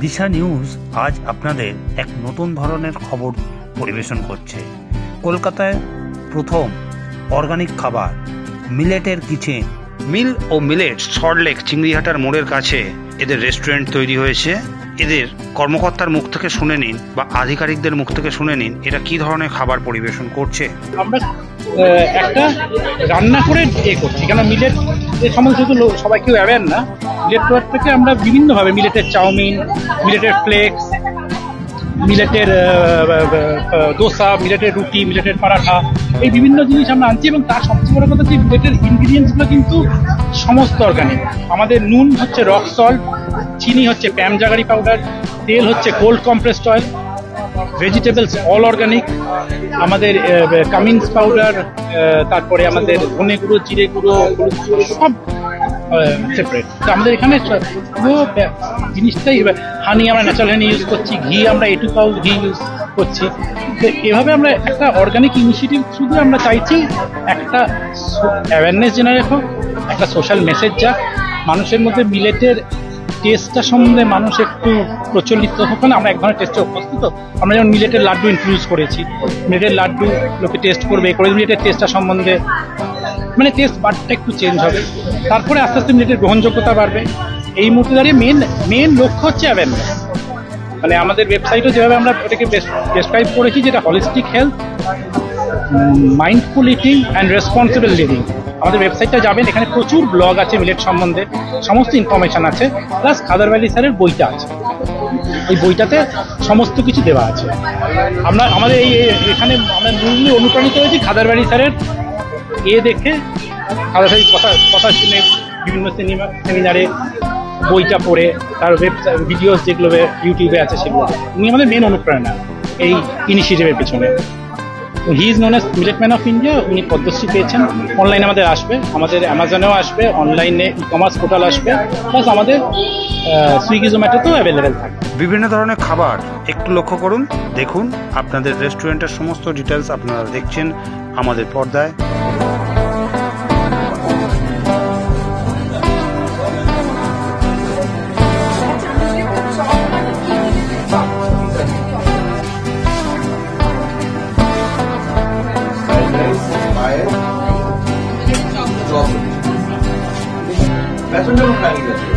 দিশা news আজ আপনাদের এক নতুন ধরনের খবর পরিবেশন করছে। কলকাতায় প্রথম অর্গানিক খাবার মিলেটের কিচেন। মিল ও মিলেট সল্টলেক চিংড়িহাটার মোড়ের কাছে এদের রেস্টুরেন্ট তৈরি হয়েছে। এদের কর্মকর্তার মুখ থেকে শুনে নিন বা আধিকারিকদের মুখ থেকে শুনে নিন এরা কি ধরনের খাবার পরিবেশন করছে। আমরা একটা রান্না করে করছি, কেন মিলেট এর সম্বন্ধে শুধু সবাই কেউ অ্যাওয়ার না। মিলেট প্রোডাক্ট থেকে আমরা বিভিন্নভাবে মিলেটের চাউমিন, মিলেটের ফ্লেক্স, মিলেটের দোসা, মিলেটের রুটি, মিলেটের পরাঠা, এই বিভিন্ন জিনিস আমরা আনছি। এবং তার সবচেয়ে বড় কথা যে মিলেটের ইনগ্রিডিয়েন্টসগুলো কিন্তু সমস্ত অর্গানিক। আমাদের নুন হচ্ছে রক সল্ট, চিনি হচ্ছে প্যামজাগারি পাউডার, তেল হচ্ছে cold compressed oil, vegetables all organic, আমাদের কামিংস পাউডার, তারপরে আমাদের ধনে গুঁড়ো, জিরে গুঁড়ো, সব সেপারেট। তো আমাদের এখানে পুরো জিনিসটাই, হানি আমরা ন্যাচারাল হানি ইউজ করছি, ঘি আমরা A2 পাউ ঘি ইউজ করছি। তো এভাবে আমরা একটা অর্গানিক ইনিশিয়েটিভ শুধু আমরা চাইছি একটা অ্যাওয়ারনেস জেনারেট হোক, একটা সোশ্যাল মেসেজ যাক, মানুষের মধ্যে মিলেটের টেস্টটা সম্বন্ধে মানুষ একটু প্রচলিত হোক। না, আমরা এক ধরনের টেস্টে অভ্যস্ত। তো আমরা যেমন মিলেটের লাড্ডু ইন্ট্রোডিউস করেছি, মিলেটের লাড্ডু লোকে টেস্ট করবে, করে মিলেটের টেস্টটা সম্বন্ধে মানে টেস্ট বারটা একটু চেঞ্জ হবে, তারপরে আস্তে আস্তে মিলেটের গ্রহণযোগ্যতা বাড়বে। এই মুহূর্তে দাঁড়িয়ে মেন লক্ষ্য হচ্ছে অ্যাওয়ারনেস। মানে আমাদের ওয়েবসাইটও যেভাবে আমরা এটাকে ডেসক্রাইব করেছি, যেটা holistic health, mindful eating and responsible living. আমাদের ওয়েবসাইটটা যাবেন, এখানে প্রচুর ব্লগ আছে মিলেট সম্বন্ধে, সমস্ত ইনফরমেশন আছে, প্লাস খাদার ভ্যালি স্যারের বইটা আছে। এই বইটাতে সমস্ত কিছু দেওয়া আছে। আমরা আমাদের এখানে আমরা মূলই অনুপ্রাণিত হয়েছি খাদার ভ্যালি স্যারের দেখে, খাদার ভ্যালির কথা শুনে, বিভিন্ন সেমিনারে বইটা পড়ে, তার ওয়েবসাইট ভিডিওস যেগুলো ইউটিউবে আছে সেগুলো। উনি আমাদের মেন অনুপ্রেরণা এই ইনিশিয়েটিভের পিছনে। He is known as millet man of India. উনি পদ্মশ্রী পেয়েছেন। অনলাইনে আমাদের আসবে, আমাদের অ্যামাজনেও আসবে, অনলাইনে ই কমার্স পোর্টাল আসবে, প্লাস আমাদের সুইগি জোম্যাটোতেও অ্যাভেলেবেল থাকবে। বিভিন্ন ধরনের খাবার একটু লক্ষ্য করুন, দেখুন। আপনাদের রেস্টুরেন্টের সমস্ত ডিটেলস আপনারা দেখছেন আমাদের পর্দায়। বেতনটা কোন লাগে?